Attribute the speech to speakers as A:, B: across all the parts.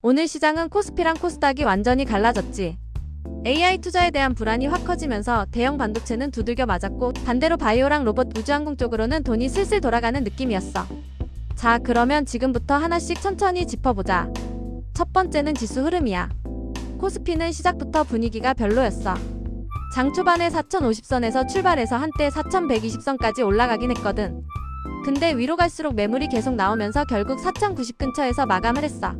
A: 오늘 시장은 코스피랑 코스닥이 완전히 갈라졌지. AI 투자에 대한 불안이 확 커지면서 대형 반도체는 두들겨 맞았고, 반대로 바이오랑 로봇, 우주항공 쪽으로는 돈이 슬슬 돌아가는 느낌이었어. 자, 그러면 지금부터 하나씩 천천히 짚어보자. 첫 번째는 지수 흐름이야. 코스피는 시작부터 분위기가 별로였어. 장 초반에 4050선에서 출발해서 한때 4120선까지 올라가긴 했거든. 근데 위로 갈수록 매물이 계속 나오면서 결국 4090 근처에서 마감을 했어.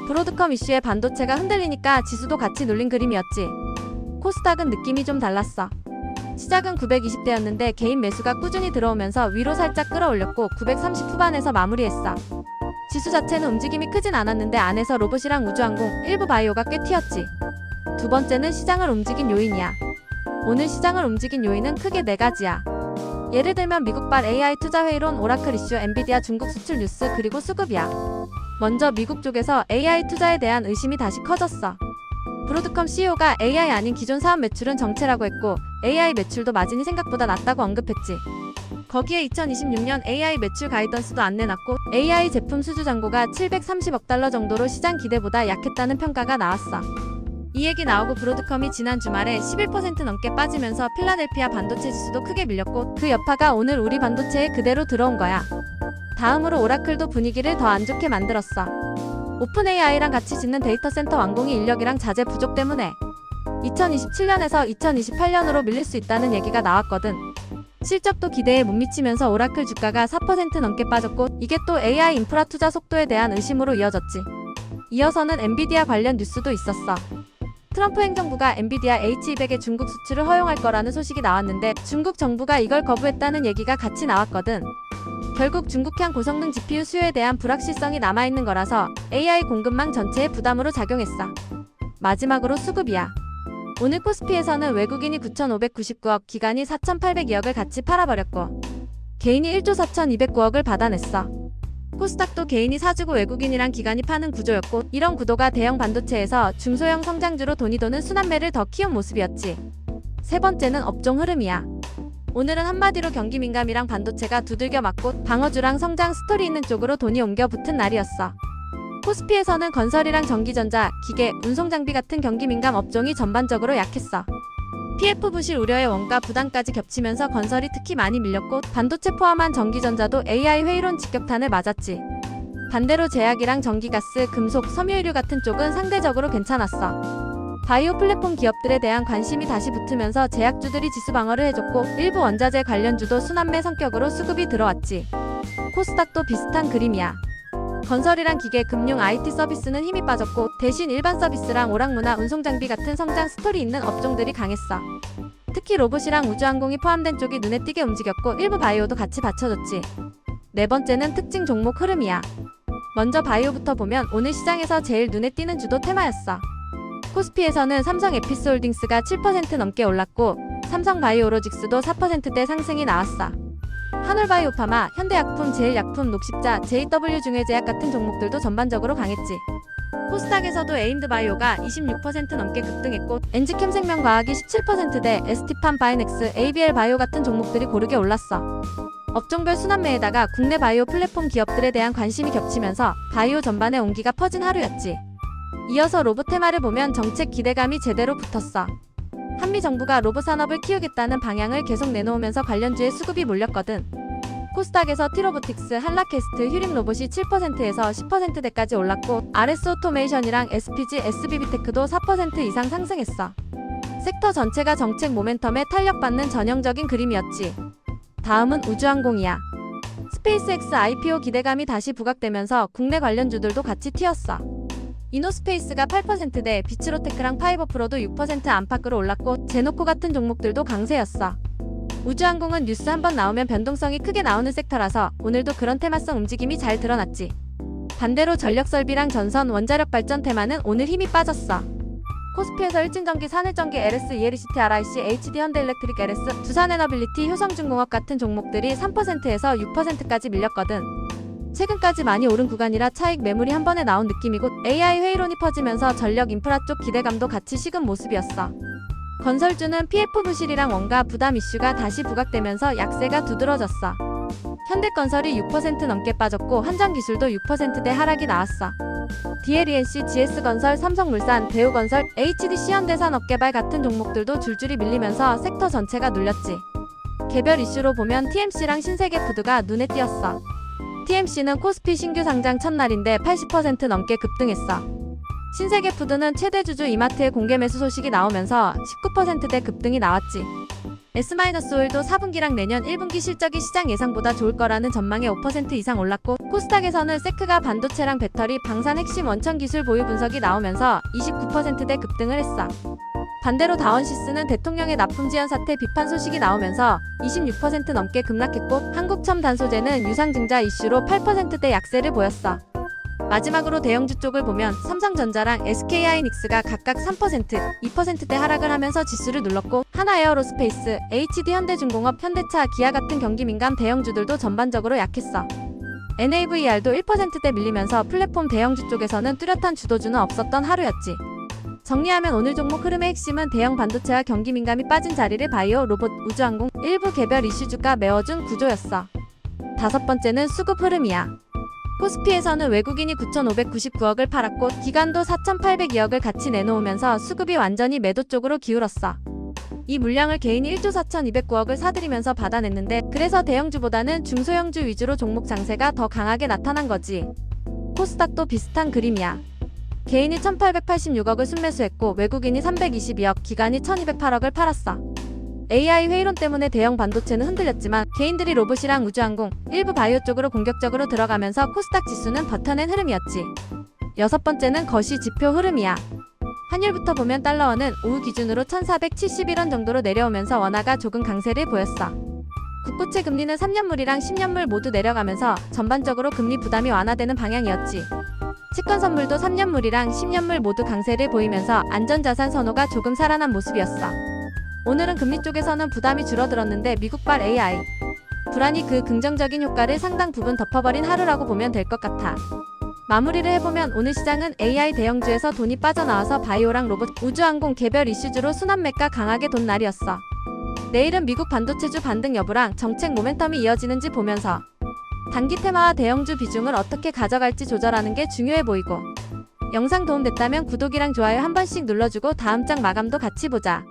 A: 브로드컴 이슈에 반도체가 흔들리니까 지수도 같이 눌린 그림이었지. 코스닥은 느낌이 좀 달랐어. 시작은 920대였는데 개인 매수가 꾸준히 들어오면서 위로 살짝 끌어올렸고 930 후반에서 마무리했어. 지수 자체는 움직임이 크진 않았는데 안에서 로봇이랑 우주항공, 일부 바이오가 꽤 튀었지. 두 번째는 시장을 움직인 요인이야. 오늘 시장을 움직인 요인은 크게 네 가지야. 예를 들면 미국발 AI 투자 회의론, 오라클 이슈, 엔비디아 중국 수출 뉴스, 그리고 수급이야. 먼저 미국 쪽에서 AI 투자에 대한 의심이 다시 커졌어. 브로드컴 CEO가 AI 아닌 기존 사업 매출은 정체라고 했고, AI 매출도 마진이 생각보다 낮다고 언급했지. 거기에 2026년 AI 매출 가이던스도 안 내놨고, AI 제품 수주 잔고가 730억 달러 정도로 시장 기대보다 약했다는 평가가 나왔어. 이 얘기 나오고 브로드컴이 지난 주말에 11% 넘게 빠지면서 필라델피아 반도체 지수도 크게 밀렸고, 그 여파가 오늘 우리 반도체에 그대로 들어온 거야. 다음으로 오라클도 분위기를 더 안 좋게 만들었어. 오픈 AI랑 같이 짓는 데이터 센터 완공이 인력이랑 자재 부족 때문에 2027년에서 2028년으로 밀릴 수 있다는 얘기가 나왔거든. 실적도 기대에 못 미치면서 오라클 주가가 4% 넘게 빠졌고, 이게 또 AI 인프라 투자 속도에 대한 의심으로 이어졌지. 이어서는 엔비디아 관련 뉴스도 있었어. 트럼프 행정부가 엔비디아 H200의 중국 수출을 허용할 거라는 소식이 나왔는데, 중국 정부가 이걸 거부했다는 얘기가 같이 나왔거든. 결국 중국향 고성능 GPU 수요에 대한 불확실성이 남아있는 거라서 AI 공급망 전체에 부담으로 작용했어. 마지막으로 수급이야. 오늘 코스피에서는 외국인이 9,599억, 기관이 4,802억을 같이 팔아버렸고, 개인이 1조 4,209억을 받아냈어. 코스닥도 개인이 사주고 외국인이랑 기관이 파는 구조였고, 이런 구도가 대형 반도체에서 중소형 성장주로 돈이 도는 순환매를 더 키운 모습이었지. 세 번째는 업종 흐름이야. 오늘은 한마디로 경기 민감이랑 반도체가 두들겨 맞고 방어주랑 성장 스토리 있는 쪽으로 돈이 옮겨 붙은 날이었어. 코스피에서는 건설이랑 전기전자, 기계, 운송장비 같은 경기 민감 업종이 전반적으로 약했어. PF 부실 우려의 원가 부담까지 겹치면서 건설이 특히 많이 밀렸고, 반도체 포함한 전기전자도 AI 회의론 직격탄을 맞았지. 반대로 제약이랑 전기가스, 금속, 섬유유류 같은 쪽은 상대적으로 괜찮았어. 바이오 플랫폼 기업들에 대한 관심이 다시 붙으면서 제약주들이 지수 방어를 해줬고, 일부 원자재 관련주도 순환매 성격으로 수급이 들어왔지. 코스닥도 비슷한 그림이야. 건설이랑 기계, 금융, IT 서비스는 힘이 빠졌고, 대신 일반 서비스랑 오락문화, 운송장비 같은 성장 스토리 있는 업종들이 강했어. 특히 로봇이랑 우주항공이 포함된 쪽이 눈에 띄게 움직였고, 일부 바이오도 같이 받쳐줬지. 네 번째는 특징 종목 흐름이야. 먼저 바이오부터 보면 오늘 시장에서 제일 눈에 띄는 주도 테마였어. 코스피에서는 삼성 에피스홀딩스가 7% 넘게 올랐고, 삼성 바이오로직스도 4%대 상승이 나왔어. 한올바이오파마, 현대약품, 제일약품, 녹십자, JW 중해제약 같은 종목들도 전반적으로 강했지. 코스닥에서도 에인드바이오가 26% 넘게 급등했고, 엔지캠 생명과학이 17%대, ST팜 바이넥스, ABL바이오 같은 종목들이 고르게 올랐어. 업종별 순환매에다가 국내 바이오 플랫폼 기업들에 대한 관심이 겹치면서 바이오 전반에 온기가 퍼진 하루였지. 이어서 로봇 테마를 보면 정책 기대감이 제대로 붙었어. 한미 정부가 로봇 산업을 키우겠다는 방향을 계속 내놓으면서 관련주에 수급이 몰렸거든. 코스닥에서 티로보틱스, 한라캐스트, 휴림로봇이 7%에서 10%대까지 올랐고, RS 오토메이션이랑 SPG, SBB테크도 4% 이상 상승했어. 섹터 전체가 정책 모멘텀에 탄력받는 전형적인 그림이었지. 다음은 우주항공이야. 스페이스X IPO 기대감이 다시 부각되면서 국내 관련주들도 같이 튀었어. 이노스페이스가 8%대, 비츠로테크랑 파이버프로도 6% 안팎으로 올랐고, 제노코 같은 종목들도 강세였어. 우주항공은 뉴스 한번 나오면 변동성이 크게 나오는 섹터라서 오늘도 그런 테마성 움직임이 잘 드러났지. 반대로 전력설비랑 전선, 원자력 발전 테마는 오늘 힘이 빠졌어. 코스피에서 일진전기, 산일전기, LS, ELCT, RIC, HD, 현대일렉트릭, LS, 두산에너빌리티, 효성중공업 같은 종목들이 3%에서 6%까지 밀렸거든. 최근까지 많이 오른 구간이라 차익 매물이 한 번에 나온 느낌이고, AI 회의론이 퍼지면서 전력 인프라 쪽 기대감도 같이 식은 모습이었어. 건설주는 PF 부실이랑 원가 부담 이슈가 다시 부각되면서 약세가 두드러졌어. 현대건설이 6% 넘게 빠졌고, 한전기술도 6%대 하락이 나왔어. DLENC, GS건설, 삼성물산, 대우건설, HDC, 현대산업개발 같은 종목들도 줄줄이 밀리면서 섹터 전체가 눌렸지. 개별 이슈로 보면 TMC랑 신세계푸드가 눈에 띄었어. TMC는 코스피 신규 상장 첫날인데 80% 넘게 급등했어. 신세계푸드는 최대 주주 이마트의 공개 매수 소식이 나오면서 19%대 급등이 나왔지. S-오일도 4분기랑 내년 1분기 실적이 시장 예상보다 좋을 거라는 전망에 5% 이상 올랐고, 코스닥에서는 세크가 반도체랑 배터리, 방산 핵심 원천 기술 보유 분석이 나오면서 29%대 급등을 했어. 반대로 다원시스는 대통령의 납품 지연 사태 비판 소식이 나오면서 26% 넘게 급락했고, 한국첨단소재는 유상증자 이슈로 8%대 약세를 보였어. 마지막으로 대형주 쪽을 보면 삼성전자랑 SK하이닉스가 각각 3%, 2%대 하락을 하면서 지수를 눌렀고, 하나에어로스페이스, HD현대중공업, 현대차, 기아 같은 경기민감 대형주들도 전반적으로 약했어. NAVER도 1%대 밀리면서 플랫폼 대형주 쪽에서는 뚜렷한 주도주는 없었던 하루였지. 정리하면 오늘 종목 흐름의 핵심은 대형 반도체와 경기민감이 빠진 자리를 바이오, 로봇, 우주항공, 일부 개별 이슈주가 메워준 구조였어. 다섯 번째는 수급 흐름이야. 코스피에서는 외국인이 9,599억을 팔았고, 기관도 4,802억을 같이 내놓으면서 수급이 완전히 매도 쪽으로 기울었어. 이 물량을 개인이 1조 4,209억을 사들이면서 받아냈는데, 그래서 대형주보다는 중소형주 위주로 종목 장세가 더 강하게 나타난 거지. 코스닥도 비슷한 그림이야. 개인이 1,886억을 순매수했고, 외국인이 322억, 기관이 1,208억을 팔았어. AI 회의론 때문에 대형 반도체는 흔들렸지만 개인들이 로봇이랑 우주항공, 일부 바이오 쪽으로 공격적으로 들어가면서 코스닥 지수는 버텨낸 흐름이었지. 여섯 번째는 거시 지표 흐름이야. 환율부터 보면 달러원은 오후 기준으로 1,471원 정도로 내려오면서 원화가 조금 강세를 보였어. 국고채 금리는 3년물이랑 10년물 모두 내려가면서 전반적으로 금리 부담이 완화되는 방향이었지. 채권 선물도 3년물이랑 10년물 모두 강세를 보이면서 안전자산 선호가 조금 살아난 모습이었어. 오늘은 금리 쪽에서는 부담이 줄어들었는데 미국발 AI 불안이 그 긍정적인 효과를 상당 부분 덮어버린 하루라고 보면 될 것 같아. 마무리를 해보면 오늘 시장은 AI 대형주에서 돈이 빠져나와서 바이오랑 로봇, 우주항공 개별 이슈주로 순환매가 강하게 돈 날이었어. 내일은 미국 반도체주 반등 여부랑 정책 모멘텀이 이어지는지 보면서 단기 테마와 대형주 비중을 어떻게 가져갈지 조절하는 게 중요해 보이고, 영상 도움됐다면 구독이랑 좋아요 한 번씩 눌러주고 다음 장 마감도 같이 보자.